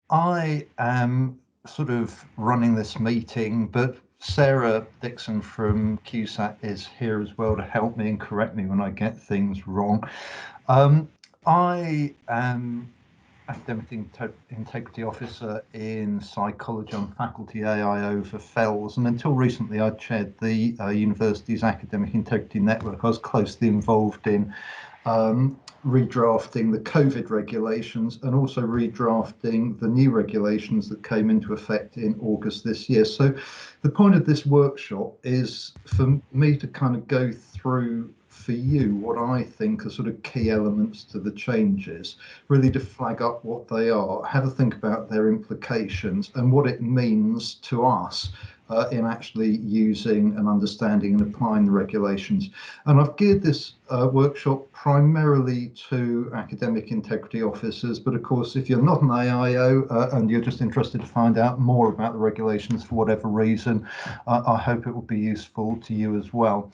I am sort of running this meeting, but Sara Dixon from QSAT is here as well to help me and correct me when I get things wrong. Um, I am Academic Integrity Officer in Psychology on Faculty AIO for Fells, and until recently I chaired the university's Academic Integrity Network. I was closely involved in redrafting the COVID regulations and also redrafting the new regulations that came into effect in August this year. So the point of this workshop is for me to kind of go through for you what I think are sort of key elements to the changes, really to flag up what they are, have a think about their implications and what it means to us in actually using and understanding and applying the regulations. And I've geared this workshop primarily to academic integrity officers, but of course, if you're not an AIO and you're just interested to find out more about the regulations for whatever reason, I hope it will be useful to you as well.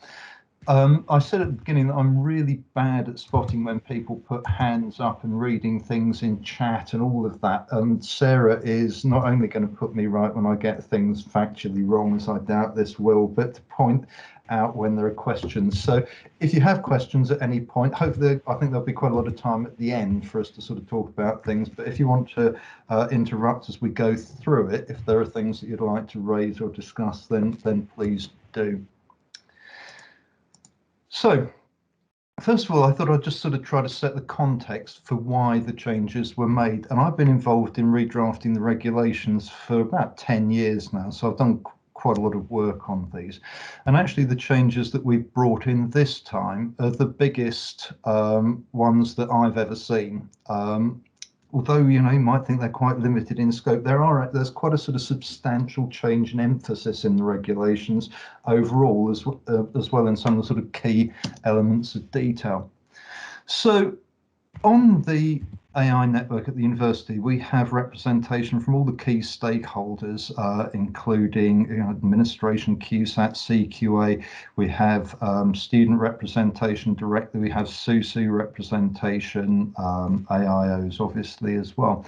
I said at the beginning that I'm really bad at spotting when people put hands up and reading things in chat and all of that. And Sara is not only going to put me right when I get things factually wrong, as I doubt this will, but to point out when there are questions. So if you have questions at any point, hopefully, I think there'll be quite a lot of time at the end for us to sort of talk about things. But if you want to interrupt as we go through it, if there are things that you'd like to raise or discuss, then please do. So, first of all, I thought I'd just sort of try to set the context for why the changes were made. And I've been involved in redrafting the regulations for about 10 years now, so I've done quite a lot of work on these. And actually, the changes that we've brought in this time are the biggest ones that I've ever seen. Although you might think they're quite limited in scope, there's quite a sort of substantial change in emphasis in the regulations overall, as well in some of the sort of key elements of detail. So on the AI network at the university, we have representation from all the key stakeholders, including administration, QSAT, CQA. We have student representation directly. We have SUSU representation, AIOs obviously as well.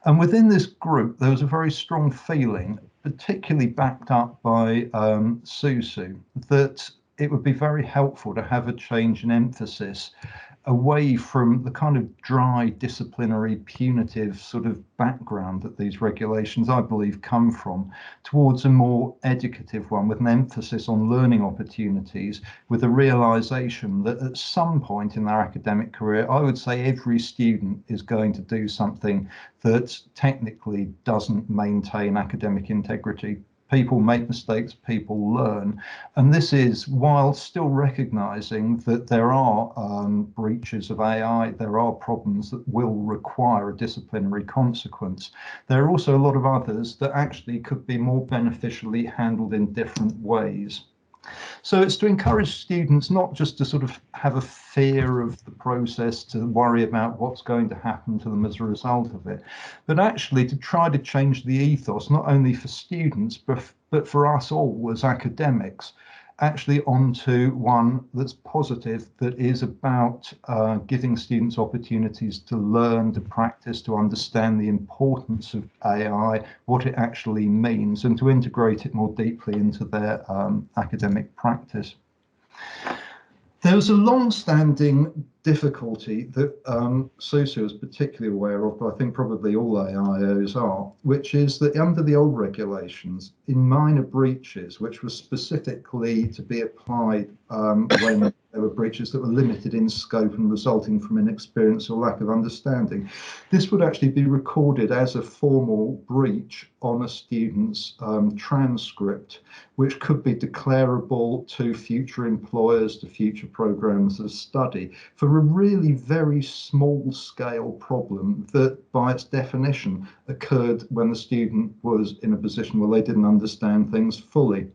And within this group, there was a very strong feeling, particularly backed up by SUSU, that it would be very helpful to have a change in emphasis away from the kind of dry, disciplinary, punitive sort of background that these regulations, I believe, come from, towards a more educative one with an emphasis on learning opportunities, with a realization that at some point in their academic career, I would say every student is going to do something that technically doesn't maintain academic integrity. People make mistakes, people learn. And this is while still recognizing that there are breaches of AI, there are problems that will require a disciplinary consequence. There are also a lot of others that actually could be more beneficially handled in different ways. So it's to encourage students not just to sort of have a fear of the process, to worry about what's going to happen to them as a result of it, but actually to try to change the ethos, not only for students, but for us all as academics, actually onto one that's positive, that is about giving students opportunities to learn, to practice, to understand the importance of AI, what it actually means, and to integrate it more deeply into their academic practice. There was a long-standing difficulty that SUSU is particularly aware of, but I think probably all AIOs are, which is that under the old regulations, in minor breaches, which were specifically to be applied when there were breaches that were limited in scope and resulting from inexperience or lack of understanding, this would actually be recorded as a formal breach on a student's transcript, which could be declarable to future employers, to future programs of study, for a really very small scale problem that by its definition occurred when the student was in a position where they didn't understand things fully.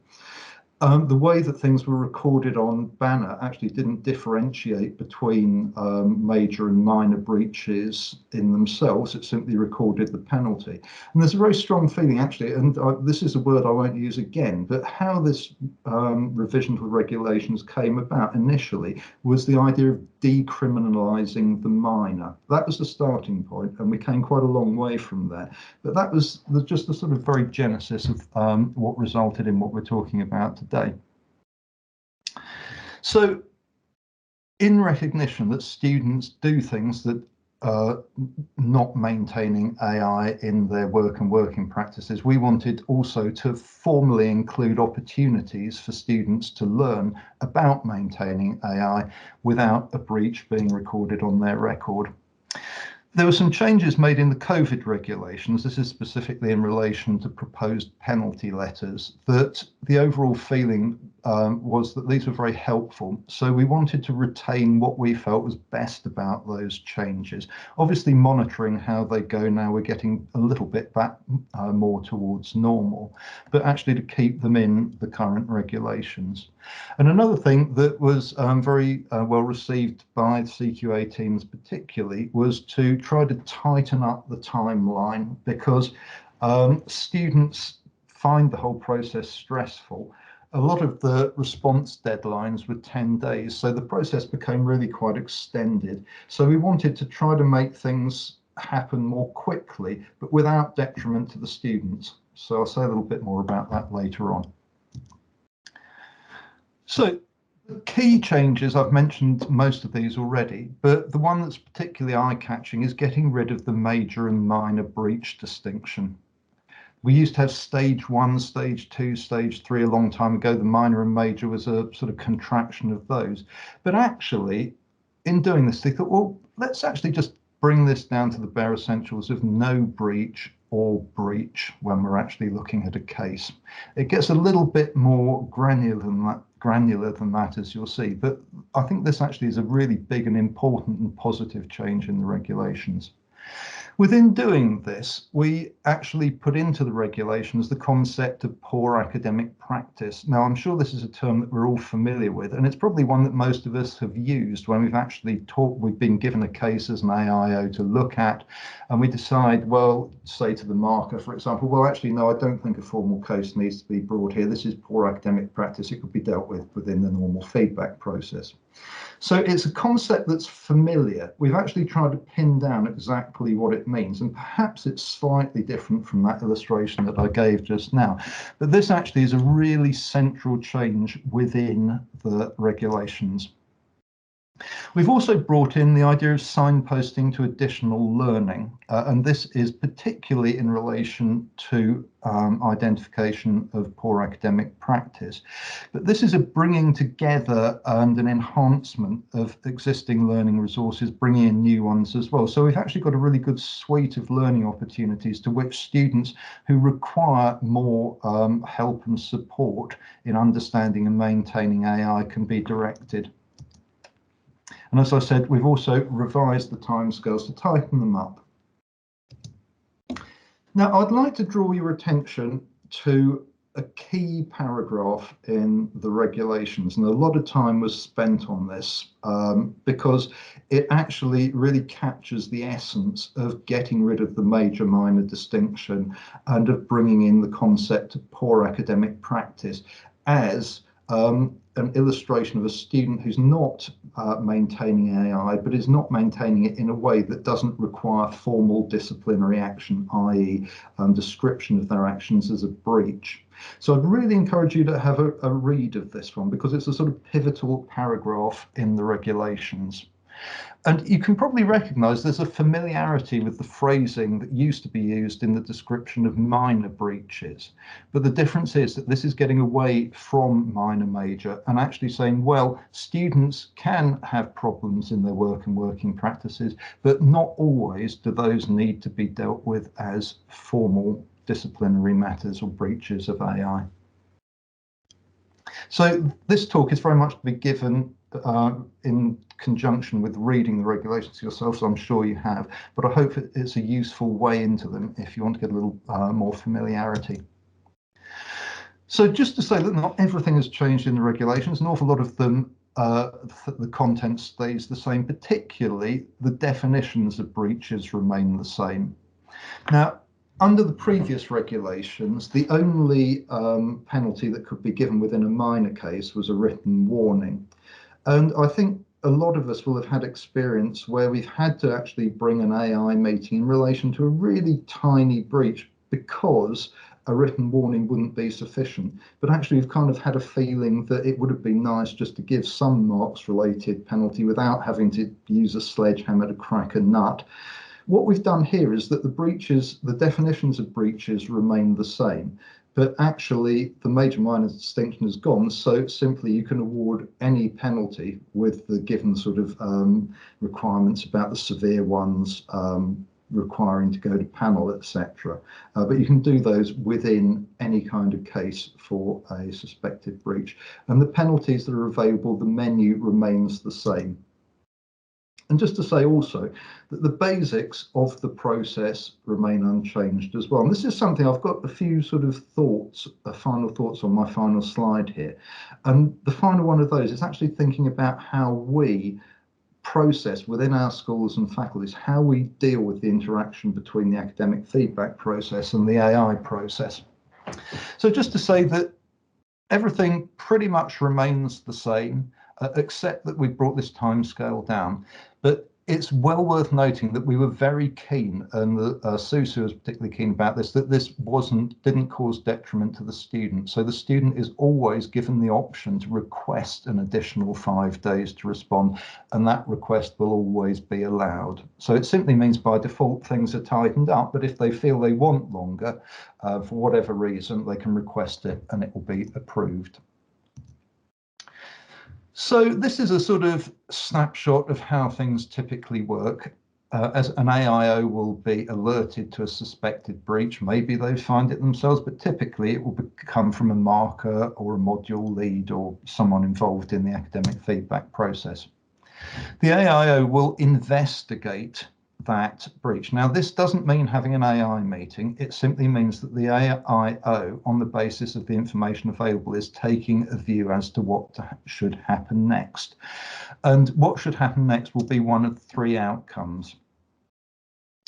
The way that things were recorded on Banner actually didn't differentiate between major and minor breaches in themselves. It simply recorded the penalty. And there's a very strong feeling, actually, and this is a word I won't use again, but how this revision to the regulations came about initially was the idea of decriminalising the minor. That was the starting point, and we came quite a long way from there. But that was just the sort of very genesis of what resulted in what we're talking about today. So, in recognition that students do things that not maintaining AI in their work and working practices, we wanted also to formally include opportunities for students to learn about maintaining AI without a breach being recorded on their record. There were some changes made in the COVID regulations. This is specifically in relation to proposed penalty letters, that the overall feeling was that these were very helpful. So we wanted to retain what we felt was best about those changes. Obviously monitoring how they go now, we're getting a little bit back more towards normal, but actually to keep them in the current regulations. And another thing that was very well received by the CQA teams particularly was to try to tighten up the timeline, because students find the whole process stressful. A lot of the response deadlines were 10 days, so the process became really quite extended. So we wanted to try to make things happen more quickly, but without detriment to the students. So I'll say a little bit more about that later on. So the key changes, I've mentioned most of these already, but the one that's particularly eye-catching is getting rid of the major and minor breach distinction. We used to have stage 1, stage 2, stage 3 a long time ago. The minor and major was a sort of contraction of those. But actually, in doing this, they thought, well, let's actually just bring this down to the bare essentials of no breach or breach when we're actually looking at a case. It gets a little bit more granular than that, as you'll see, but I think this actually is a really big and important and positive change in the regulations. Within doing this, we actually put into the regulations the concept of poor academic practice. Now, I'm sure this is a term that we're all familiar with, and it's probably one that most of us have used when we've actually we've been given a case as an AIO to look at, and we decide, well, say to the marker, for example, well, actually, no, I don't think a formal case needs to be brought here. This is poor academic practice. It could be dealt with within the normal feedback process. So it's a concept that's familiar. We've actually tried to pin down exactly what it means, and perhaps it's slightly different from that illustration that I gave just now. But this actually is a really central change within the regulations. We've also brought in the idea of signposting to additional learning, and this is particularly in relation to identification of poor academic practice. But this is a bringing together and an enhancement of existing learning resources, bringing in new ones as well. So we've actually got a really good suite of learning opportunities to which students who require more help and support in understanding and maintaining AI can be directed. And as I said, we've also revised the timescales to tighten them up. Now, I'd like to draw your attention to a key paragraph in the regulations, and a lot of time was spent on this because it actually really captures the essence of getting rid of the major-minor distinction and of bringing in the concept of poor academic practice as an illustration of a student who's not maintaining AI, but is not maintaining it in a way that doesn't require formal disciplinary action, i.e. description of their actions as a breach. So I'd really encourage you to have a read of this one, because it's a sort of pivotal paragraph in the regulations. And you can probably recognise there's a familiarity with the phrasing that used to be used in the description of minor breaches. But the difference is that this is getting away from minor major and actually saying, well, students can have problems in their work and working practices, but not always do those need to be dealt with as formal disciplinary matters or breaches of AI. So this talk is very much to be given in conjunction with reading the regulations yourself, so I'm sure you have, but I hope it's a useful way into them if you want to get a little more familiarity. So just to say that not everything has changed in the regulations, an awful lot of them, the content stays the same, particularly the definitions of breaches remain the same. Now, under the previous regulations, the only penalty that could be given within a minor case was a written warning. And I think a lot of us will have had experience where we've had to actually bring an AI meeting in relation to a really tiny breach because a written warning wouldn't be sufficient. But actually, we've kind of had a feeling that it would have been nice just to give some marks related penalty without having to use a sledgehammer to crack a nut. What we've done here is that the definitions of breaches remain the same, but actually the major minor distinction is gone. So simply you can award any penalty with the given sort of requirements about the severe ones, requiring to go to panel, etc. But you can do those within any kind of case for a suspected breach. And the penalties that are available, the menu remains the same. And just to say also that the basics of the process remain unchanged as well. And this is something I've got a few sort of thoughts, final thoughts on my final slide here. And the final one of those is actually thinking about how we process within our schools and faculties, how we deal with the interaction between the academic feedback process and the AI process. So just to say that everything pretty much remains the same, except that we've brought this timescale down. But it's well worth noting that we were very keen, and Susu was particularly keen about this, that this didn't cause detriment to the student. So the student is always given the option to request an additional 5 days to respond, and that request will always be allowed. So it simply means by default things are tightened up, but if they feel they want longer, for whatever reason, they can request it and it will be approved. So this is a sort of snapshot of how things typically work. As an AIO will be alerted to a suspected breach, maybe they find it themselves, but typically it will come from a marker or a module lead or someone involved in the academic feedback process. The AIO will investigate that breach. Now, this doesn't mean having an AI meeting. It simply means that the AIO, on the basis of the information available, is taking a view as to what should happen next. And what should happen next will be one of 3 outcomes.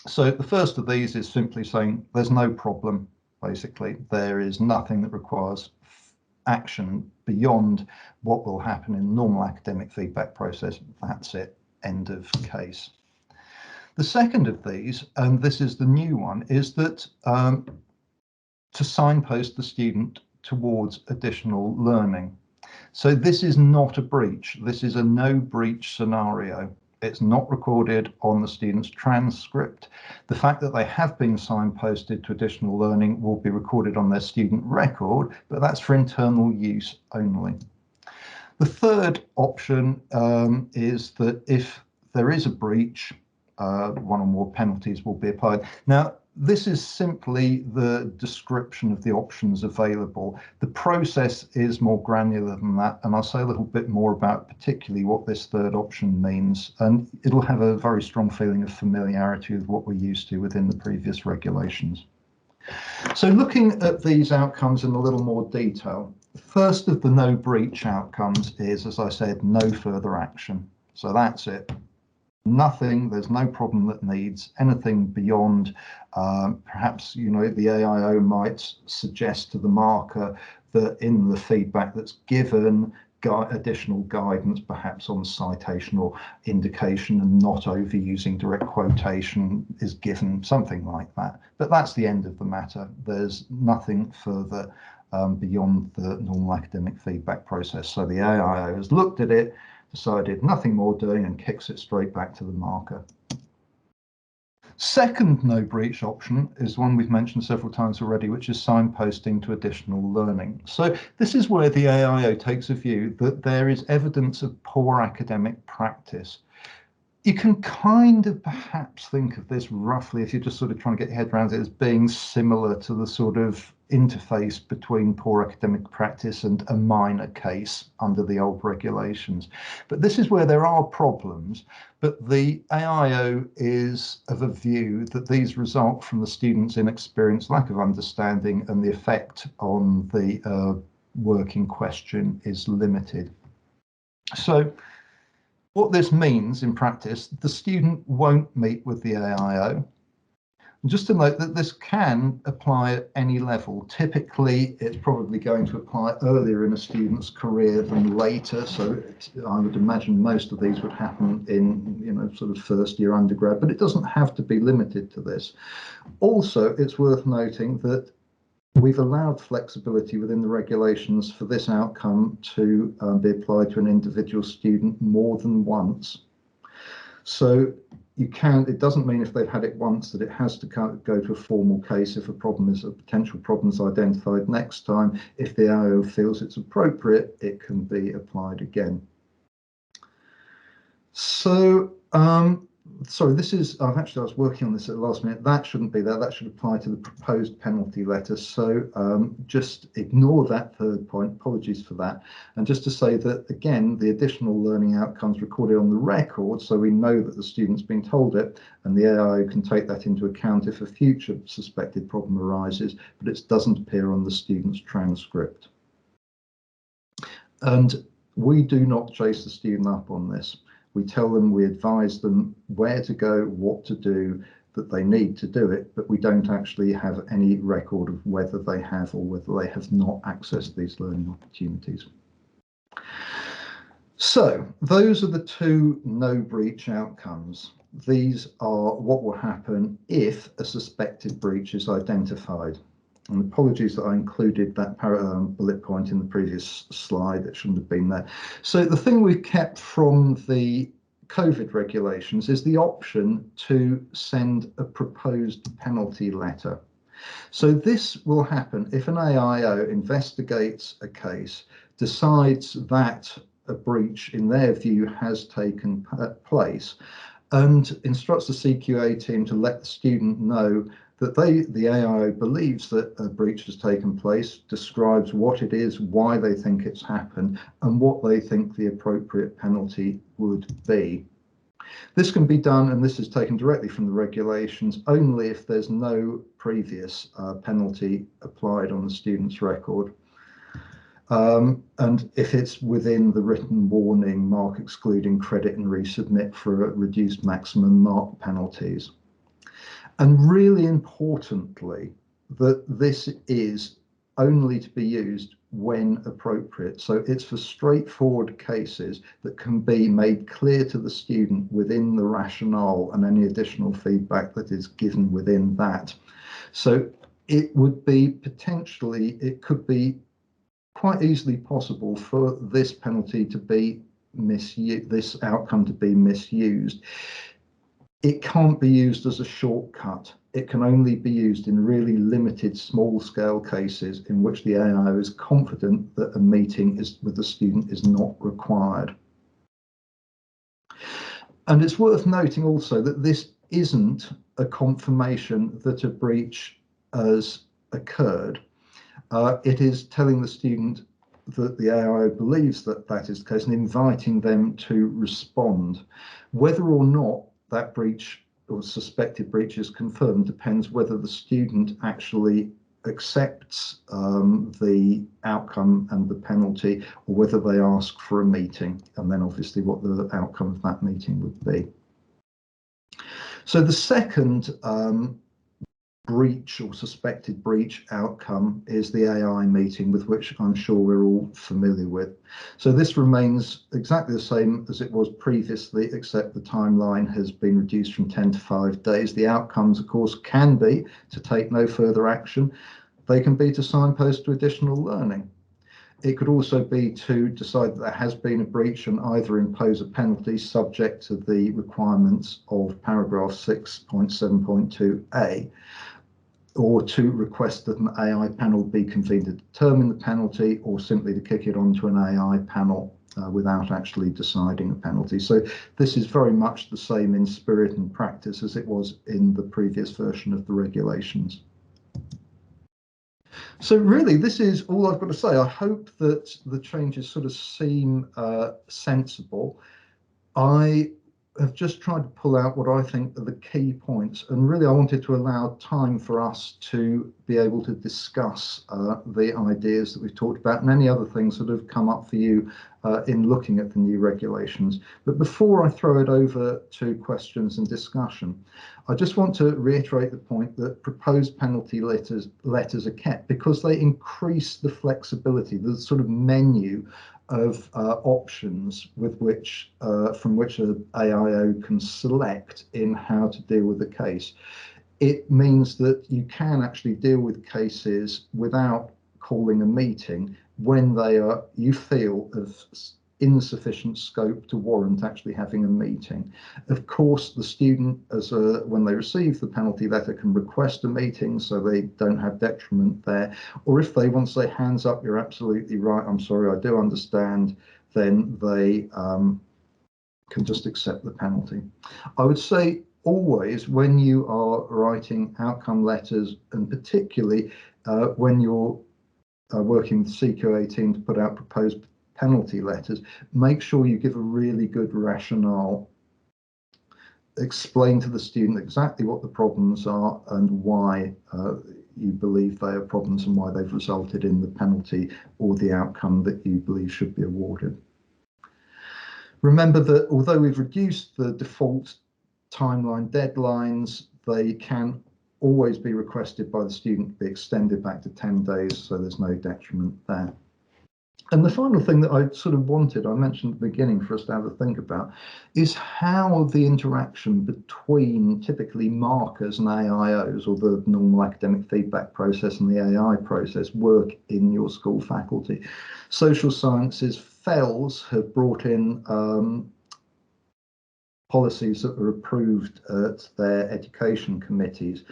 So the first of these is simply saying there's no problem, basically. There is nothing that requires action beyond what will happen in the normal academic feedback process. That's it, end of case. The second of these, and this is the new one, is that to signpost the student towards additional learning. So this is not a breach. This is a no breach scenario. It's not recorded on the student's transcript. The fact that they have been signposted to additional learning will be recorded on their student record, but that's for internal use only. The third option is that if there is a breach, 1 or more penalties will be applied. Now, this is simply the description of the options available. The process is more granular than that, and I'll say a little bit more about particularly what this third option means, and it'll have a very strong feeling of familiarity with what we're used to within the previous regulations. So looking at these outcomes in a little more detail, the first of the no breach outcomes is, as I said, no further action. So that's it. Nothing, there's no problem that needs anything beyond, perhaps, the AIO might suggest to the marker that in the feedback that's given, additional guidance, perhaps on citation or indication and not overusing direct quotation is given, something like that. But that's the end of the matter. There's nothing further beyond the normal academic feedback process. So the AIO has looked at it, decided nothing more doing, and kicks it straight back to the marker. Second no breach option is one we've mentioned several times already, which is signposting to additional learning. So this is where the AIO takes a view that there is evidence of poor academic practice. You can kind of perhaps think of this roughly, if you're just sort of trying to get your head around it, as being similar to the sort of interface between poor academic practice and a minor case under the old regulations. But this is where there are problems, but the AIO is of a view that these result from the student's inexperience, lack of understanding, and the effect on the work in question is limited. So what this means in practice, the student won't meet with the AIO. Just to note that this can apply at any level. Typically, it's probably going to apply earlier in a student's career than later. So I would imagine most of these would happen in, sort of first year undergrad, but it doesn't have to be limited to this. Also, it's worth noting that we've allowed flexibility within the regulations for this outcome to be applied to an individual student more than once. So it doesn't mean if they've had it once that it has to go to a formal case if a potential problem is identified next time. If the AIO feels it's appropriate, it can be applied again. So, sorry, this is, I was working on this at the last minute. That shouldn't be there. That should apply to the proposed penalty letter. So just ignore that third point. Apologies for that. And just to say that, again, the additional learning outcomes recorded on the record, so we know that the student's been told it, and the AIO can take that into account if a future suspected problem arises, but it doesn't appear on the student's transcript. And we do not chase the student up on this. We tell them, we advise them where to go, what to do, that they need to do it, but we don't actually have any record of whether they have or whether they have not accessed these learning opportunities. So those are the two no breach outcomes. These are what will happen if a suspected breach is identified. And apologies that I included that bullet point in the previous slide. It shouldn't have been there. So the thing we've kept from the COVID regulations is the option to send a proposed penalty letter. So this will happen if an AIO investigates a case, decides that a breach in their view has taken place, and instructs the CQA team to let the student know that the AIO believes that a breach has taken place, describes what it is, why they think it's happened, and what they think the appropriate penalty would be. This can be done, and this is taken directly from the regulations, only if there's no previous penalty applied on the student's record. And if it's within the written warning, mark excluding credit and resubmit for reduced maximum mark penalties. And really importantly, that this is only to be used when appropriate. So it's for straightforward cases that can be made clear to the student within the rationale and any additional feedback that is given within that. So it would be potentially, it could be quite easily possible for this penalty to be misused, this outcome to be misused. It can't be used as a shortcut. It can only be used in really limited small-scale cases in which the AIO is confident that a meeting with the student is not required. And it's worth noting also that this isn't a confirmation that a breach has occurred. It is telling the student that the AIO believes that that is the case and inviting them to respond. Whether or not that breach or suspected breach is confirmed depends whether the student actually accepts the outcome and the penalty, or whether they ask for a meeting, and then obviously what the outcome of that meeting would be. So the second breach or suspected breach outcome is the AI meeting, with which I'm sure we're all familiar with. So this remains exactly the same as it was previously, except the timeline has been reduced from 10 to 5 days. The outcomes, of course, can be to take no further action. They can be to signpost to additional learning. It could also be to decide that there has been a breach and either impose a penalty subject to the requirements of paragraph 6.7.2a, or to request that an AI panel be convened to determine the penalty, or simply to kick it onto an AI panel without actually deciding a penalty. So this is very much the same in spirit and practice as it was in the previous version of the regulations. So really, this is all I've got to say. I hope that the changes sort of seem sensible. I have just tried to pull out what I think are the key points, and really I wanted to allow time for us to be able to discuss the ideas that we've talked about and any other things that have come up for you in looking at the new regulations. But before I throw it over to questions and discussion, I just want to reiterate the point that proposed penalty letters are kept because they increase the flexibility, the sort of menu of options with which from which an AIO can select in how to deal with the case. It means that you can actually deal with cases without calling a meeting when they are, you feel, of insufficient scope to warrant actually having a meeting. Of course, the student, when they receive the penalty letter, can request a meeting so they don't have detriment there. Or if they want to say, hands up, you're absolutely right, I'm sorry, I do understand, then they can just accept the penalty. I would say always when you are writing outcome letters, and particularly when you're working with CQ18 to put out proposed penalty letters, make sure you give a really good rationale. Explain to the student exactly what the problems are and why you believe they are problems and why they've resulted in the penalty or the outcome that you believe should be awarded. Remember that although we've reduced the default timeline deadlines, they can always be requested by the student to be extended back to 10 days, so there's no detriment there. And the final thing that I sort of wanted, I mentioned at the beginning for us to have a think about, is how the interaction between typically markers and AIOs, or the normal academic feedback process and the AI process, work in your school faculty. Social sciences, FELS, have brought in policies that were approved at their education committees,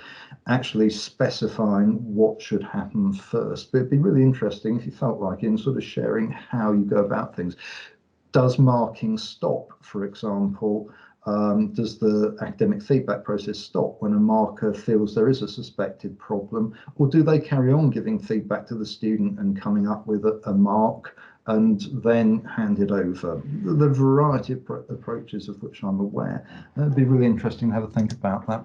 actually specifying what should happen first. But it'd be really interesting if you felt like in sort of sharing how you go about things. Does marking stop, for example? Does the academic feedback process stop when a marker feels there is a suspected problem? Or do they carry on giving feedback to the student and coming up with a mark and then hand it over? The variety of approaches of which I'm aware. It'd be really interesting to have a think about that.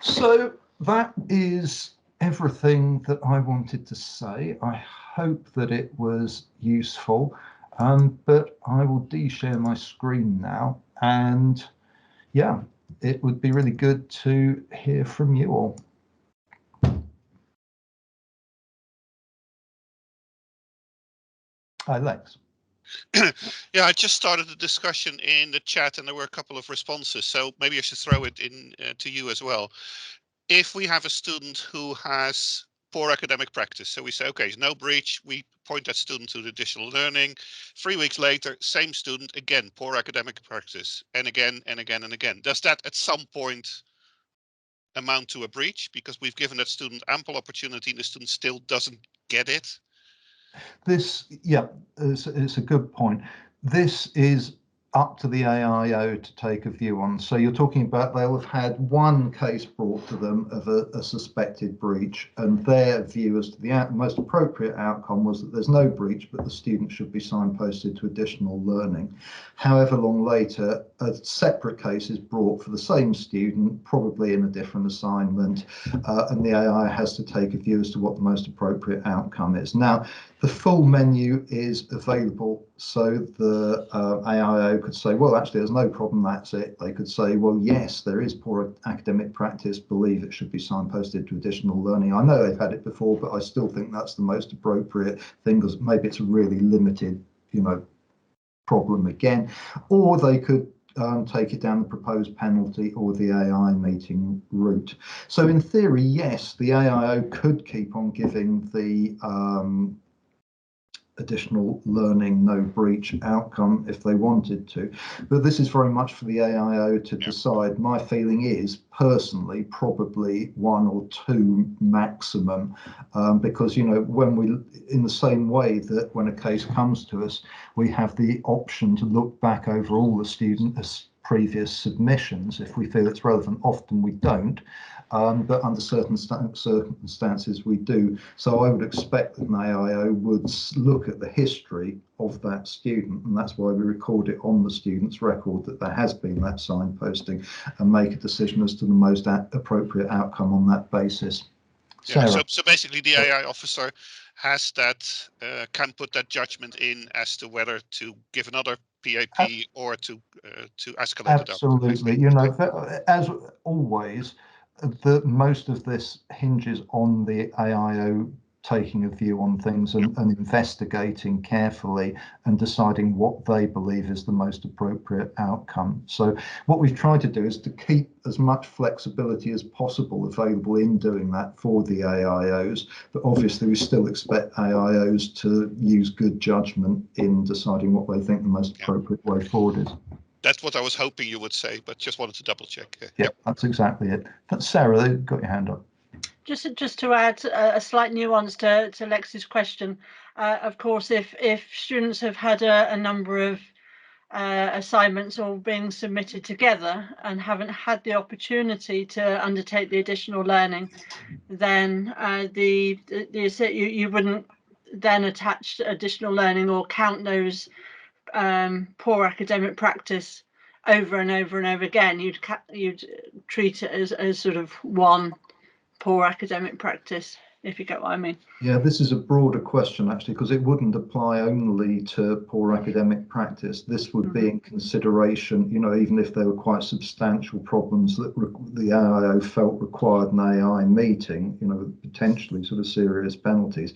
So that is everything that I wanted to say. I hope that it was useful, but I will de-share my screen now, and yeah, it would be really good to hear from you all. Hi, Lex. Yeah, I just started the discussion in the chat and there were a couple of responses, so maybe I should throw it in to you as well. If we have a student who has poor academic practice, so we say, okay, no breach, we point that student to the additional learning. 3 weeks later, same student, again, poor academic practice, and again, and again, and again. Does that at some point amount to a breach because we've given that student ample opportunity and the student still doesn't get it? This, yeah, it's a good point. This is up to the AIO to take a view on. So you're talking about they'll have had one case brought to them of a suspected breach, and their view as to the most appropriate outcome was that there's no breach, but the student should be signposted to additional learning. However long later, a separate case is brought for the same student, probably in a different assignment, and the AI has to take a view as to what the most appropriate outcome is. Now, the full menu is available, so the AIO could say, well, actually, there's no problem, that's it. They could say, well, yes, there is poor academic practice, believe it should be signposted to additional learning. I know they've had it before, but I still think that's the most appropriate thing, because maybe it's a really limited, problem again. Or they could take it down the proposed penalty or the AI meeting route. So in theory, yes, the AIO could keep on giving the additional learning, no breach outcome if they wanted to. But this is very much for the AIO to decide. My feeling is personally probably 1 or 2 maximum, because, you know, when we, in the same way that when a case comes to us, we have the option to look back over all the students' previous submissions if we feel it's relevant. Often we don't. But under certain circumstances we do. So I would expect that an AIO would look at the history of that student, and that's why we record it on the student's record that there has been that signposting, and make a decision as to the most appropriate outcome on that basis. Yeah, Sarah. so basically the AI officer has that, can put that judgment in as to whether to give another PAP or to escalate it up. Absolutely. You know, as always, most of this hinges on the AIO taking a view on things and investigating carefully and deciding what they believe is the most appropriate outcome. So what we've tried to do is to keep as much flexibility as possible available in doing that for the AIOs, but obviously we still expect AIOs to use good judgment in deciding what they think the most appropriate way forward is. That's what I was hoping you would say, but just wanted to double check. Yeah, that's exactly it. That's Sarah, you've got your hand up. Just to add a slight nuance to Lex's question, of course, if students have had a number of assignments all being submitted together and haven't had the opportunity to undertake the additional learning, then you wouldn't then attach additional learning or count those poor academic practice over and over and over again. You'd treat it as sort of one poor academic practice, if you get what I mean. Yeah, this is a broader question actually, because it wouldn't apply only to poor academic practice. This would be in consideration, you know, even if there were quite substantial problems that the AIO felt required an AI meeting, you know, with potentially sort of serious penalties,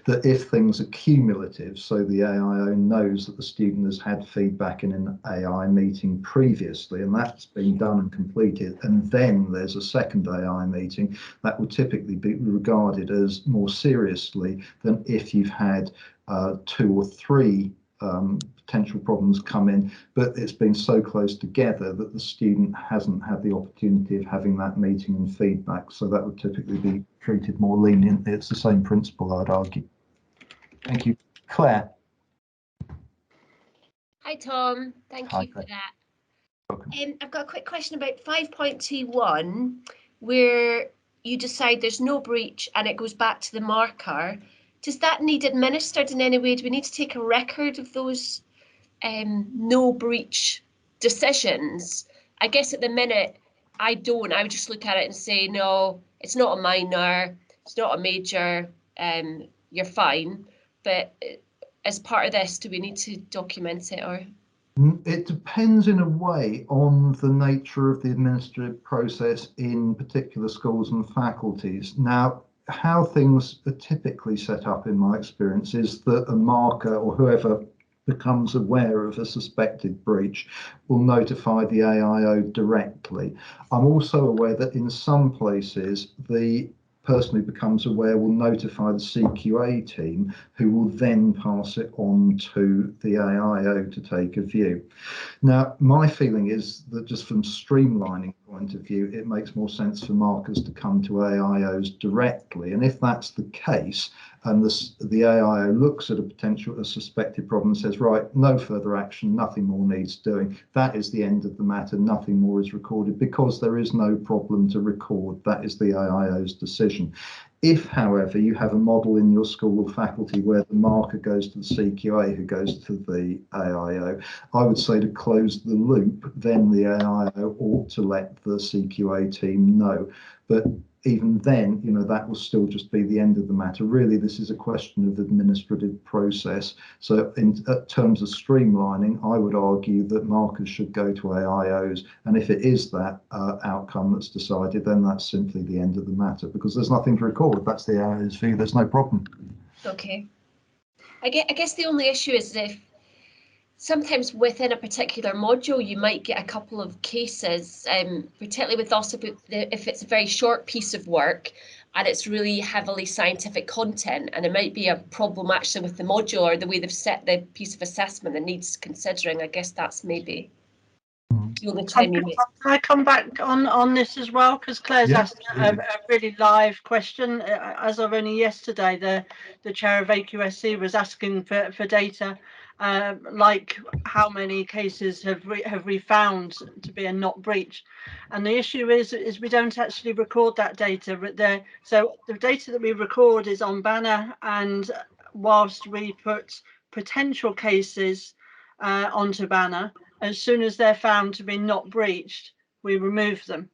that if things are cumulative, so the AIO knows that the student has had feedback in an AI meeting previously, and that's been done and completed, and then there's a second AI meeting, that would typically be regarded as more seriously than if you've had 2 or 3 potential problems come in, but it's been so close together that the student hasn't had the opportunity of having that meeting and feedback. So that would typically be treated more leniently. It's the same principle, I'd argue. Thank you. Claire. Hi, Tom. Thank you for that. Welcome. I've got a quick question about 5.21, where you decide there's no breach and it goes back to the marker. Does that need administered in any way? Do we need to take a record of those no breach decisions? I guess at the minute I don't. I would just look at it and say, no, it's not a minor, it's not a major, you're fine. But as part of this, do we need to document it, or? It depends in a way on the nature of the administrative process in particular schools and faculties. Now, how things are typically set up in my experience is that a marker or whoever becomes aware of a suspected breach will notify the AIO directly. I'm also aware that in some places the person who becomes aware will notify the CQA team, who will then pass it on to the AIO to take a view. Now, my feeling is that just from streamlining point of view, it makes more sense for markers to come to AIOs directly. And if that's the case, and the AIO looks at a suspected problem and says, right, no further action, nothing more needs doing, that is the end of the matter, nothing more is recorded, because there is no problem to record. That is the AIO's decision. If, however, you have a model in your school or faculty where the marker goes to the CQA, who goes to the AIO, I would say to close the loop, then the AIO ought to let the CQA team know. But even then, you know, that will still just be the end of the matter. Really, this is a question of administrative process. So in terms of streamlining, I would argue that markers should go to AIOs. And if it is that outcome that's decided, then that's simply the end of the matter, because there's nothing to record. That's the AIO's view. There's no problem. Okay. I guess the only issue is if sometimes within a particular module, you might get a couple of cases, particularly with us, if it's a very short piece of work and it's really heavily scientific content, and it might be a problem actually with the module or the way they've set the piece of assessment that needs considering. I guess that's maybe the only time you Can I come back on this as well? Because Claire's asked a really live question. As of only yesterday, the chair of AQSC was asking for data, like how many cases have we found to be a not breach, and the issue is we don't actually record that data. So the data that we record is on Banner, and whilst we put potential cases onto Banner, as soon as they're found to be not breached, we remove them.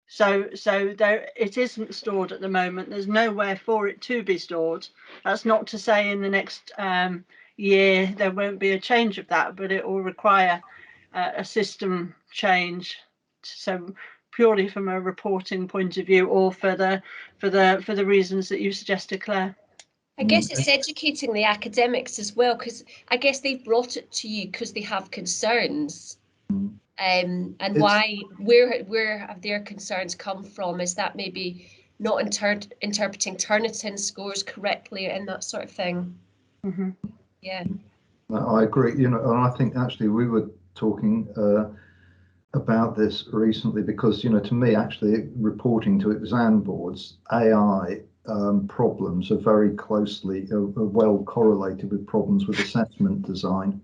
So there, it isn't stored at the moment. There's nowhere for it to be stored. That's not to say in the next year there won't be a change of that, but it will require a system change. So purely from a reporting point of view, or for the reasons that you suggested, Claire. I guess it's educating the academics as well, because I guess they've brought it to you because they have concerns. And where have their concerns come from? Is that maybe not interpreting Turnitin scores correctly and that sort of thing? Mm-hmm. Yeah. I agree. And I think actually we were talking about this recently, because to me, actually, reporting to exam boards, AI problems are very closely well correlated with problems with assessment design,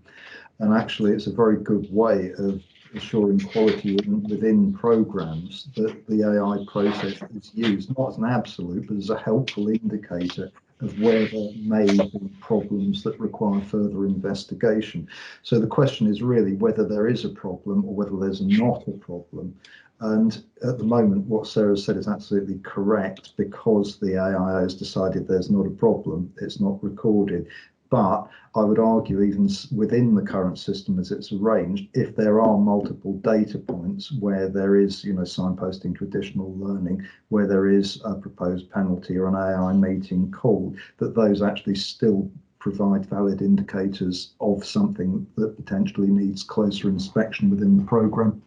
and actually it's a very good way of assuring quality within programs that the AI process is used, not as an absolute, but as a helpful indicator of where there may be problems that require further investigation. So the question is really whether there is a problem or whether there's not a problem. And at the moment, what Sarah said is absolutely correct, because the AI has decided there's not a problem, it's not recorded. But I would argue, even within the current system as it's arranged, if there are multiple data points where there is, signposting to additional learning, where there is a proposed penalty or an AI meeting called, that those actually still provide valid indicators of something that potentially needs closer inspection within the programme.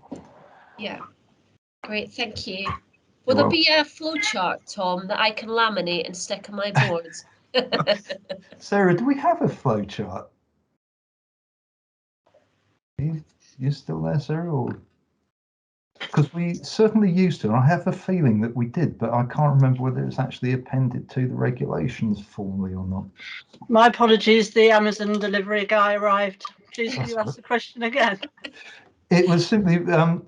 Yeah, great, thank you. Will there be a flowchart, Tom, that I can laminate and stick on my boards? Sarah, do we have a flowchart? You still there, Sarah? Or because we certainly used to, and I have a feeling that we did, but I can't remember whether it's actually appended to the regulations formally or not. My apologies, the Amazon delivery guy arrived. Please, can you ask the question again? It was simply,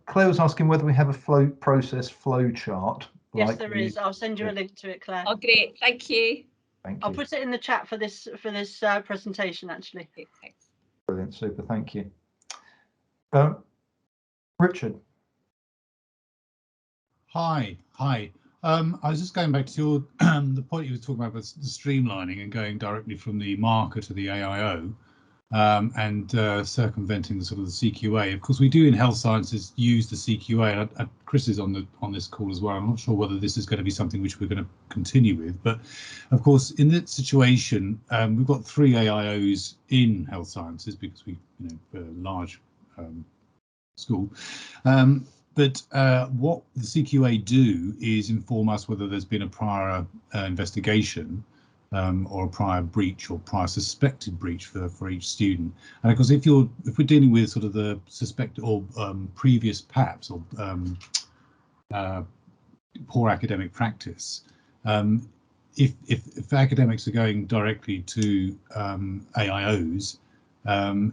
Claire was asking whether we have a process flow chart. Yes, there is. I'll send you a link to it, Claire. Oh, great. Thank you. Thank you. I'll put it in the chat for this presentation, actually. Thanks. Brilliant, super, thank you. Richard. Hi. I was just going back to your the point you were talking about, the streamlining and going directly from the marker to the AIO, and circumventing the sort of the CQA. Of course, we do in health sciences use the CQA. And Chris is on this call as well. I'm not sure whether this is going to be something which we're going to continue with, but of course, in this situation, we've got 3 AIOs in health sciences because we're a large school. But what the CQA do is inform us whether there's been a prior investigation or a prior breach or prior suspected breach for each student. And of course, if we're dealing with sort of the suspected or previous PAPs or poor academic practice, if academics are going directly to AIOs,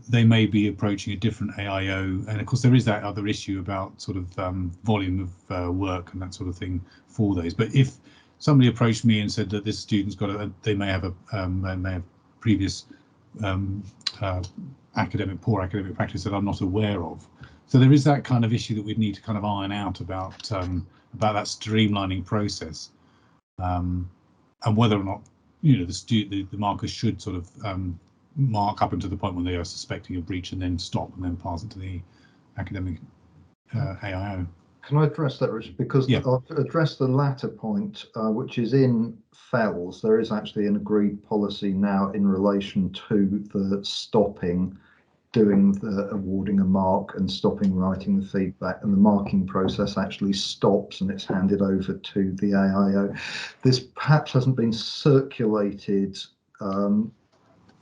they may be approaching a different AIO, and of course there is that other issue about sort of volume of work and that sort of thing for those. But if somebody approached me and said that this student's got they may have previous poor academic practice that I'm not aware of, so there is that kind of issue that we'd need to kind of iron out about that streamlining process, and whether or not the markers should sort of mark up until the point when they are suspecting a breach and then stop and then pass it to the academic AIO. Can I address that, Richard? Because I'll address the latter point, which is in FELS. There is actually an agreed policy now in relation to the stopping doing the awarding a mark and stopping writing the feedback, and the marking process actually stops and it's handed over to the AIO. This perhaps hasn't been circulated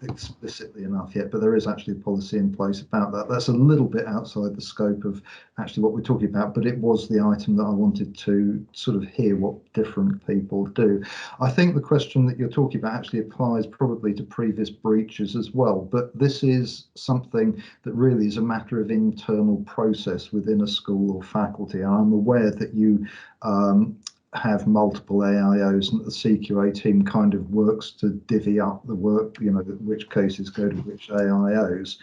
explicitly enough yet, but there is actually a policy in place about that. That's a little bit outside the scope of actually what we're talking about, but it was the item that I wanted to sort of hear what different people do. I think the question that you're talking about actually applies probably to previous breaches as well, but this is something that really is a matter of internal process within a school or faculty. I'm aware that you have multiple AIOs, and the CQA team kind of works to divvy up the work, you know, which cases go to which AIOs.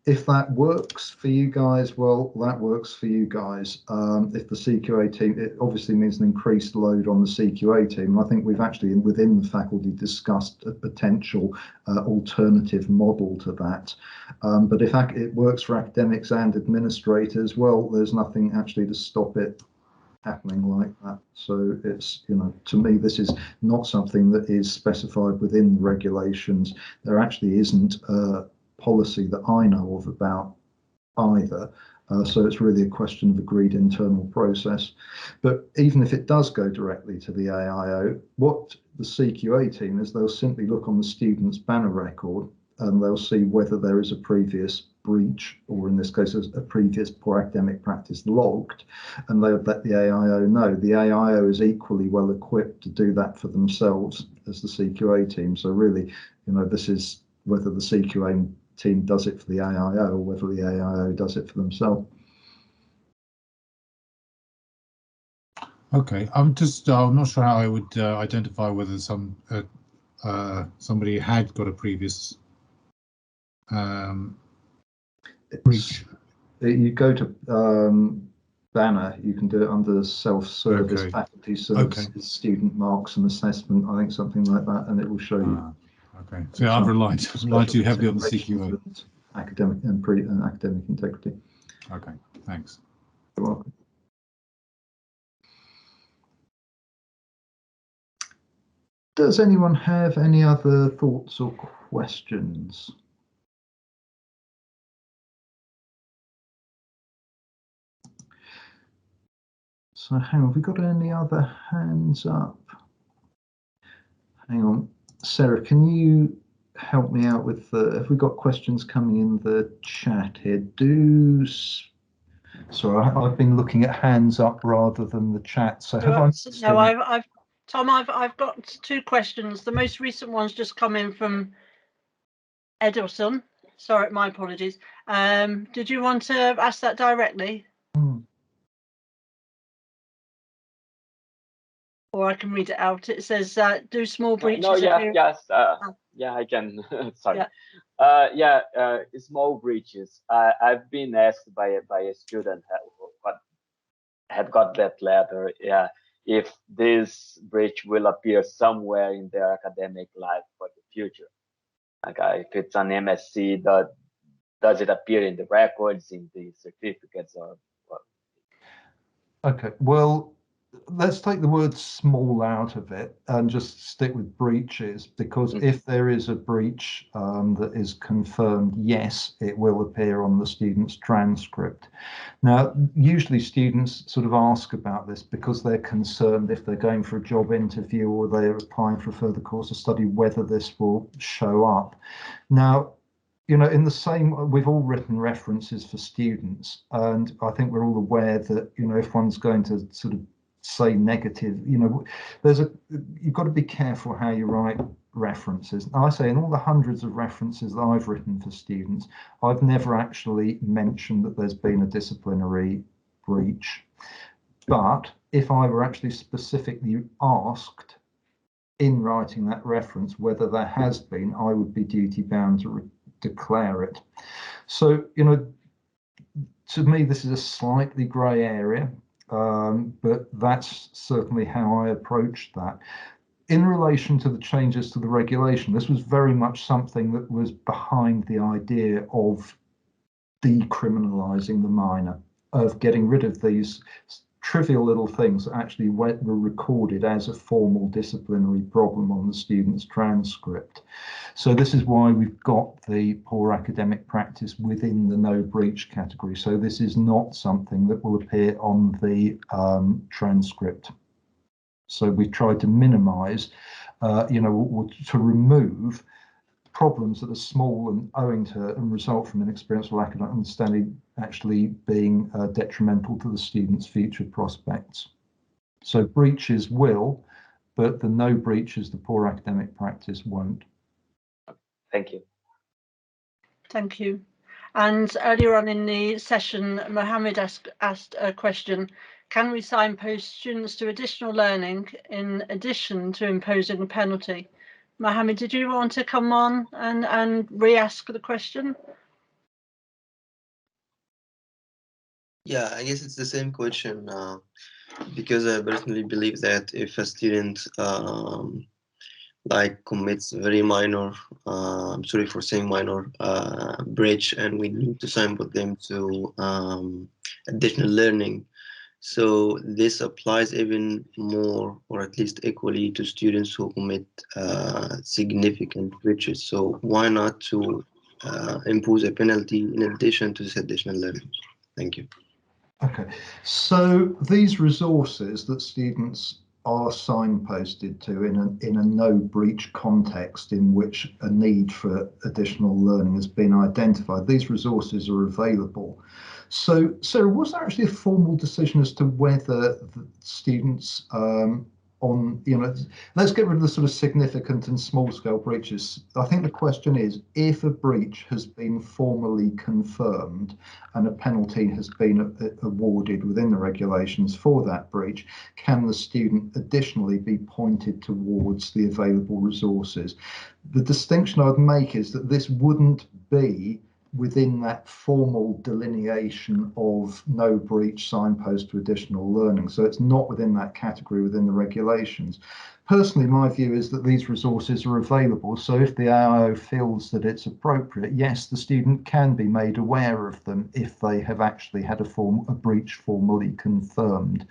If that works for you guys, well, that works for you guys. If the CQA team, it obviously means an increased load on the CQA team. I think we've actually within the faculty discussed a potential alternative model to that. But if it works for academics and administrators, well, there's nothing actually to stop it happening like that. So it's, you know, to me, this is not something that is specified within the regulations. There actually isn't a policy that I know of about either. So it's really a question of agreed internal process. But even if it does go directly to the AIO, what the CQA team is, they'll simply look on the student's banner record and they'll see whether there is a previous breach, or in this case, a previous poor academic practice logged, and they would let the AIO know. The AIO is equally well equipped to do that for themselves as the CQA team. So really, you know, this is whether the CQA team does it for the AIO or whether the AIO does it for themselves. Okay, I'm not sure how I would identify whether somebody had got a previous breach. You go to banner, you can do it under self-service, faculty services, student marks and assessment, I think something like that, and it will show you. Okay, so I've relied too heavily on the CQA. Academic and academic integrity. Okay, thanks. You're welcome. Does anyone have any other thoughts or questions? So hang on, have we got any other hands up? Hang on, Sarah, can you help me out with have we got questions coming in the chat here? Sorry, I've been looking at hands up rather than the chat. So have Tom, I've got two questions. The most recent one's just come in from Edelson. Sorry, my apologies. Did you want to ask that directly? Or I can read it out. It says, do small breaches appear? Yeah, I can. Sorry. Small breaches. I've been asked by a student what had got that letter. Yeah, if this breach will appear somewhere in their academic life for the future. Like if it's an MSc, does it appear in the records, in the certificates, or what? Okay, well, let's take the word small out of it and just stick with breaches, because if there is a breach that is confirmed, yes, it will appear on the student's transcript. Now, usually students sort of ask about this because they're concerned if they're going for a job interview or they're applying for a further course of study, whether this will show up. Now, you know, in the same, we've all written references for students, and I think we're all aware that, you know, if one's going to sort of say negative, you know, you've got to be careful how you write references. I say in all the hundreds of references that I've written for students, I've never actually mentioned that there's been a disciplinary breach. But if I were actually specifically asked in writing that reference whether there has been, I would be duty bound to declare it. So, you know, to me, this is a slightly grey area, but that's certainly how I approached that. In relation to the changes to the regulation, this was very much something that was behind the idea of decriminalising the minor, of getting rid of these trivial little things that actually were recorded as a formal disciplinary problem on the student's transcript. So this is why we've got the poor academic practice within the no breach category. So this is not something that will appear on the transcript. So we've tried to minimise, to remove problems that are small and owing to and result from inexperience or lack of understanding actually being detrimental to the student's future prospects. So breaches will, but the no breaches, the poor academic practice won't. Thank you. Thank you. And earlier on in the session, Mohammed asked a question: can we signpost students to additional learning in addition to imposing a penalty? Mohammed, did you want to come on and re-ask the question? Yeah, I guess it's the same question, because I personally believe that if a student like commits very minor, I'm sorry for saying minor, breach, and we need to signpost them to additional learning. So this applies even more, or at least equally, to students who commit significant breaches. So why not to impose a penalty in addition to this additional learning? Thank you. Okay, so these resources that students are signposted to in a no breach context in which a need for additional learning has been identified, these resources are available. So, Sarah, was there actually a formal decision as to whether the students let's get rid of the sort of significant and small scale breaches. I think the question is, if a breach has been formally confirmed and a penalty has been awarded within the regulations for that breach, can the student additionally be pointed towards the available resources? The distinction I'd make is that this wouldn't be within that formal delineation of no breach signpost to additional learning. So it's not within that category within the regulations. Personally, my view is that these resources are available. So if the AIO feels that it's appropriate, yes, the student can be made aware of them if they have actually had a breach formally confirmed.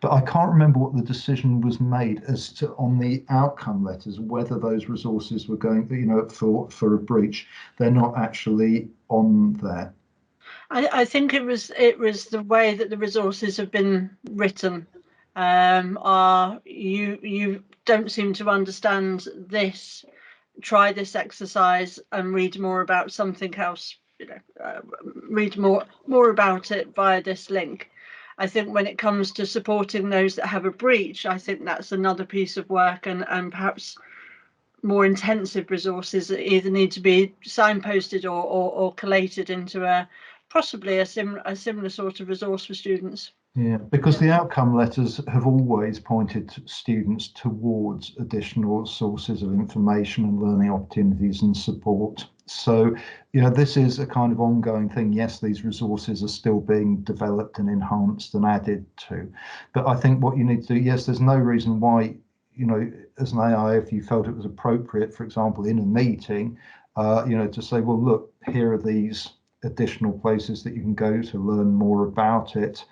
But I can't remember what the decision was made as to on the outcome letters, whether those resources were going, for a breach. They're not actually on there. I think it was the way that the resources have been written. You don't seem to understand this. Try this exercise and read more about something else. Read more about it via this link. I think when it comes to supporting those that have a breach, I think that's another piece of work, and perhaps more intensive resources that either need to be signposted or collated into possibly a similar sort of resource for students. Yeah, because the outcome letters have always pointed students towards additional sources of information and learning opportunities and support. So, this is a kind of ongoing thing. Yes, these resources are still being developed and enhanced and added to. But I think what you need to do, yes, there's no reason why, as an AI, if you felt it was appropriate, for example, in a meeting, to say, well, look, here are these additional places that you can go to learn more about it.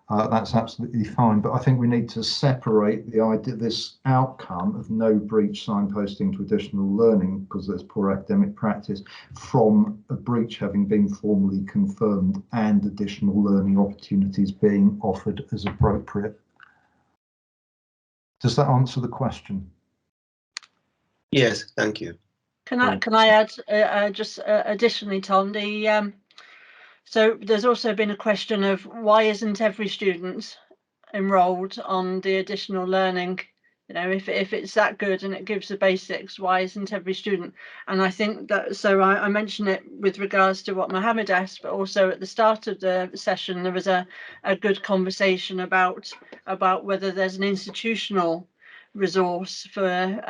That's absolutely fine, but I think we need to separate the idea, this outcome of no breach signposting to additional learning, because there's poor academic practice, from a breach having been formally confirmed and additional learning opportunities being offered as appropriate. Does that answer the question? Yes, thank you. Can I add just additionally, Tom, so there's also been a question of why isn't every student enrolled on the additional learning? If it's that good and it gives the basics, why isn't every student? And I think that, so I mentioned it with regards to what Mohammed asked, but also at the start of the session, there was a good conversation about whether there's an institutional resource for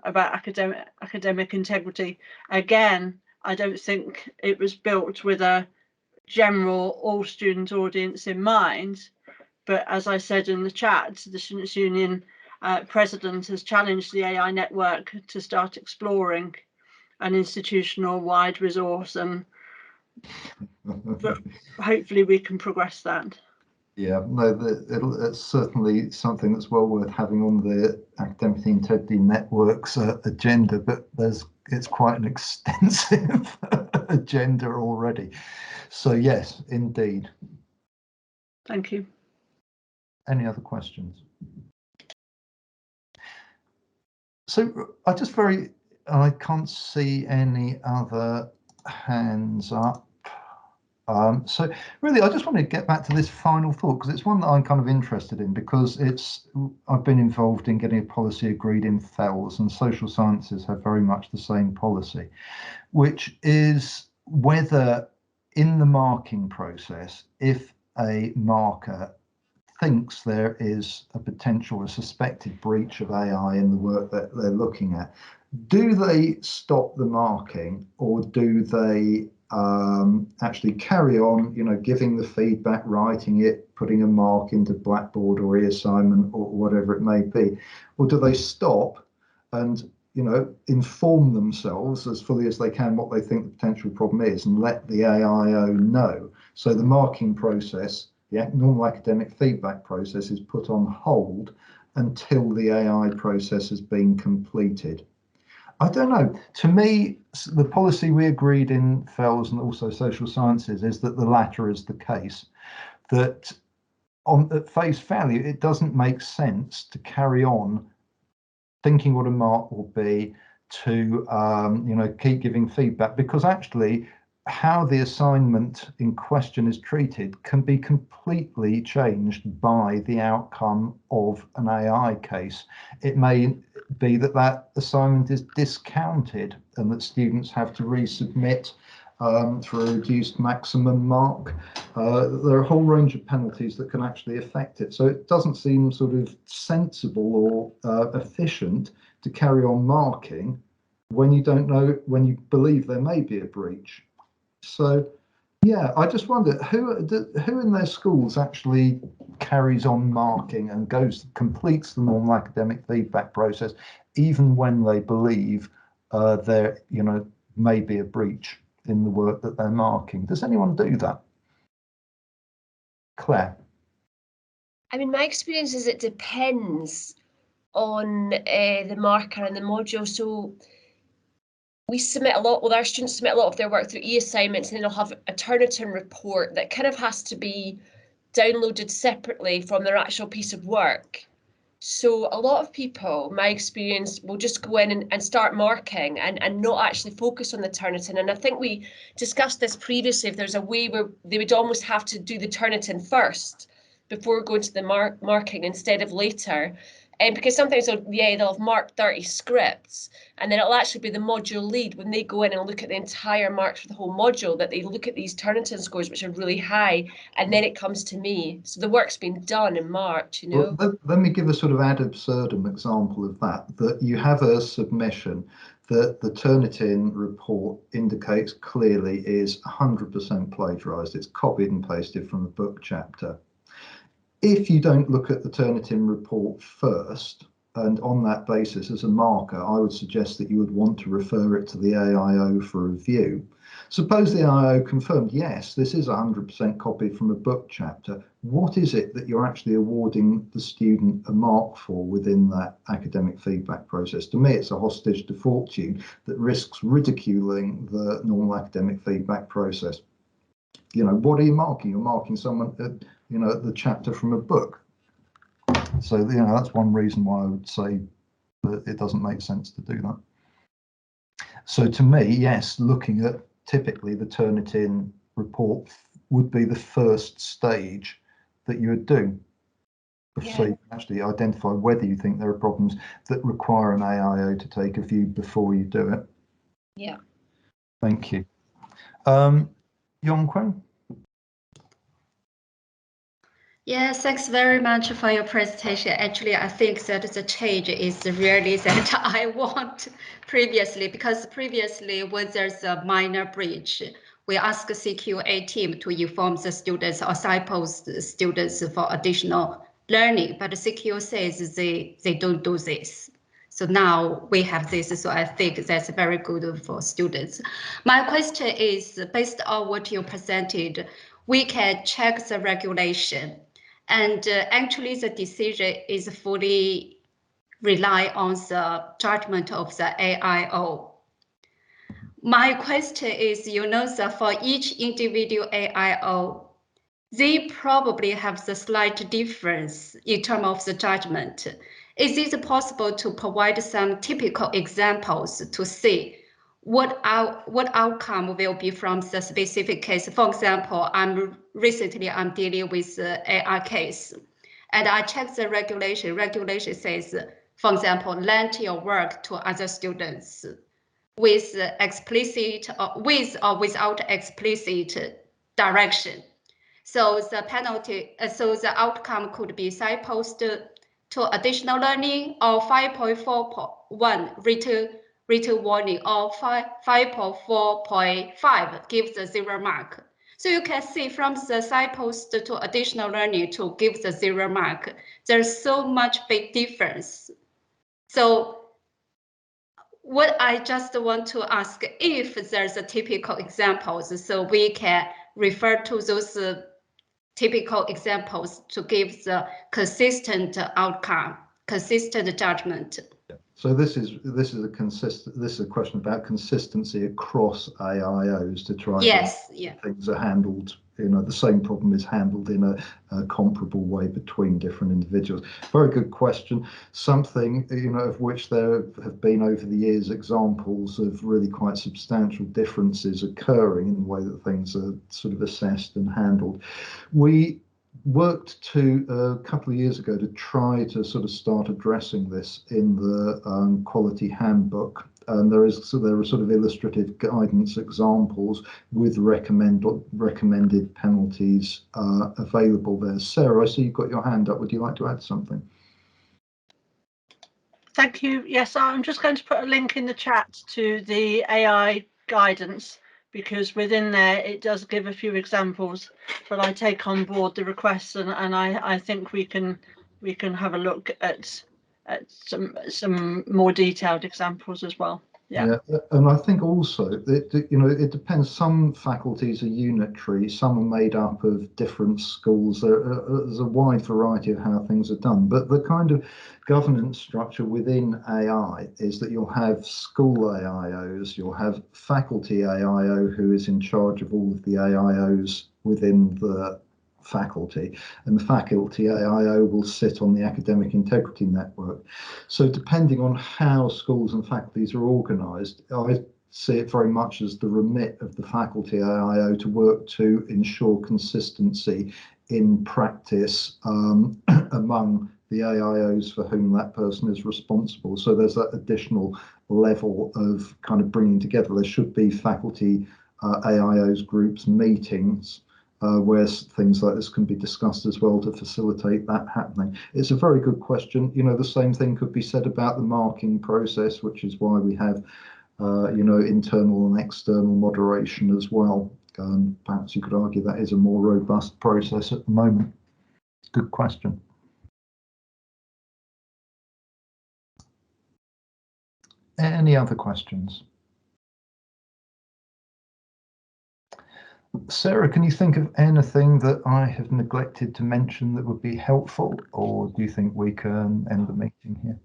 about academic integrity. Again, I don't think it was built with a general all student audience in mind, but as I said in the chat, the Students' Union president has challenged the AI network to start exploring an institutional wide resource, and hopefully we can progress that. Yeah, no, it's certainly something that's well worth having on the Academic Integrity Network's agenda, but it's quite an extensive agenda already. So yes, indeed. Thank you. Any other questions? So I can't see any other hands up. So really, I just want to get back to this final thought, because it's one that I'm kind of interested in, because I've been involved in getting a policy agreed in FELS, and social sciences have very much the same policy, which is whether in the marking process, if a marker thinks there is a potential or suspected breach of AI in the work that they're looking at, do they stop the marking, or do they actually carry on, giving the feedback, writing it, putting a mark into Blackboard or e-assignment or whatever it may be, or do they stop and inform themselves as fully as they can what they think the potential problem is and let the AIO know? So the marking process, the normal academic feedback process, is put on hold until the AI process has been completed. I don't know. To me, the policy we agreed in FELS and also social sciences is that the latter is the case, that at face value, it doesn't make sense to carry on thinking what a mark will be, to keep giving feedback, because actually how the assignment in question is treated can be completely changed by the outcome of an AI case. It may be that assignment is discounted and that students have to resubmit for a reduced maximum mark. There are a whole range of penalties that can actually affect it. So it doesn't seem sort of sensible or efficient to carry on marking when you don't know, when you believe there may be a breach. So yeah, I just wonder who in their schools actually carries on marking and completes the normal academic feedback process, even when they believe there may be a breach in the work that they're marking. Does anyone do that? Claire? I mean, my experience is it depends on the marker and the module. So we submit a lot, our students submit a lot of their work through e-assignments, and then they'll have a Turnitin report that kind of has to be downloaded separately from their actual piece of work. So a lot of people, my experience, will just go in and start marking and not actually focus on the Turnitin. And I think we discussed this previously, if there's a way where they would almost have to do the Turnitin first before going to the marking instead of later. And because sometimes they'll have marked 30 scripts, and then it'll actually be the module lead when they go in and look at the entire marks for the whole module, that they look at these Turnitin scores, which are really high, and then it comes to me. So the work's been done in March, Well, let me give a sort of ad absurdum example of that you have a submission that the Turnitin report indicates clearly is 100% plagiarized. It's copied and pasted from the book chapter. If you don't look at the Turnitin report first, and on that basis as a marker, I would suggest that you would want to refer it to the AIO for review. Suppose the AIO confirmed, yes, this is 100% copied from a book chapter. What is it that you're actually awarding the student a mark for within that academic feedback process? To me, it's a hostage to fortune that risks ridiculing the normal academic feedback process. What are you marking? You're marking someone at, the chapter from a book. So, that's one reason why I would say that it doesn't make sense to do that. So to me, yes, looking at typically the Turnitin report would be the first stage that you would do. So you can actually identify whether you think there are problems that require an AIO to take a view before you do it. Yeah. Thank you. Yongquan? Yes, thanks very much for your presentation. Actually, I think that the change is really that I want previously, because previously when there's a minor breach, we ask the CQA team to inform the students or signpost the students for additional learning, but the CQ says they don't do this. So now we have this, so I think that's very good for students. My question is, based on what you presented, we can check the regulation. And actually, the decision is fully rely on the judgment of the AIO. My question is, you know, that for each individual AIO, they probably have the slight difference in terms of the judgment. Is it possible to provide some typical examples to see what outcome will be from the specific case? For example, I'm dealing with an AI case, and I checked the regulation. Regulation says, for example, lend your work to other students with explicit or with or without explicit direction. So the penalty, so the outcome could be signpost to additional learning, or 5.4.1 written warning, or 5.4.5 gives the 0 mark. So you can see from the signpost to additional learning to give the 0 mark, there's so much big difference. So what I just want to ask, if there's a typical examples, so we can refer to those typical examples to give the consistent outcome, consistent judgment. So this is a question about consistency across AIOs to try things are handled, you know, the same problem is handled in a comparable way between different individuals. Very good question. Something, you know, of which there have been over the years examples of really quite substantial differences occurring in the way that things are sort of assessed and handled. We worked a couple of years ago to try to sort of start addressing this in the quality handbook. And there are sort of illustrative guidance examples with recommended penalties available there. Sarah, I see you've got your hand up. Would you like to add something? Thank you. Yes, I'm just going to put a link in the chat to the AI guidance, because within there it does give a few examples, but I take on board the requests, and I think we can have a look at some more detailed examples as well. Yeah, and I think also that, you know, it depends. Some faculties are unitary, some are made up of different schools. There's a wide variety of how things are done, but the kind of governance structure within AI is that you'll have school AIOs, you'll have faculty AIO who is in charge of all of the AIOs within the faculty, and the faculty AIO will sit on the academic integrity network. So depending on how schools and faculties are organised, I see it very much as the remit of the faculty AIO to work to ensure consistency in practice among the AIOs for whom that person is responsible. So there's that additional level of kind of bringing together. There should be faculty AIOs groups meetings where things like this can be discussed as well to facilitate that happening. It's a very good question. You know, the same thing could be said about the marking process, which is why we have, you know, internal and external moderation as well. Perhaps you could argue that is a more robust process at the moment. Good question. Any other questions? Sarah, can you think of anything that I have neglected to mention that would be helpful, or do you think we can end the meeting here?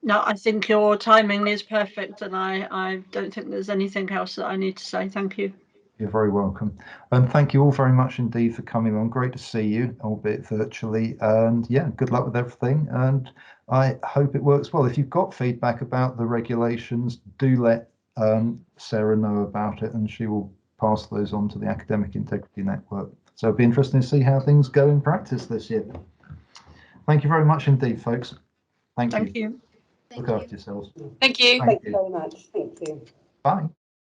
No, I think your timing is perfect, and I don't think there's anything else that I need to say. Thank you. You're very welcome. And thank you all very much indeed for coming on. Great to see you, albeit virtually. And yeah, good luck with everything. And I hope it works well. If you've got feedback about the regulations, do let Sarah know about it, and she will pass those on to the Academic Integrity Network. So it'll be interesting to see how things go in practice this year. Thank you very much indeed, folks. Thank you. Thank you. Look after yourselves. Thank you. Thank you very much. Thank you. Bye.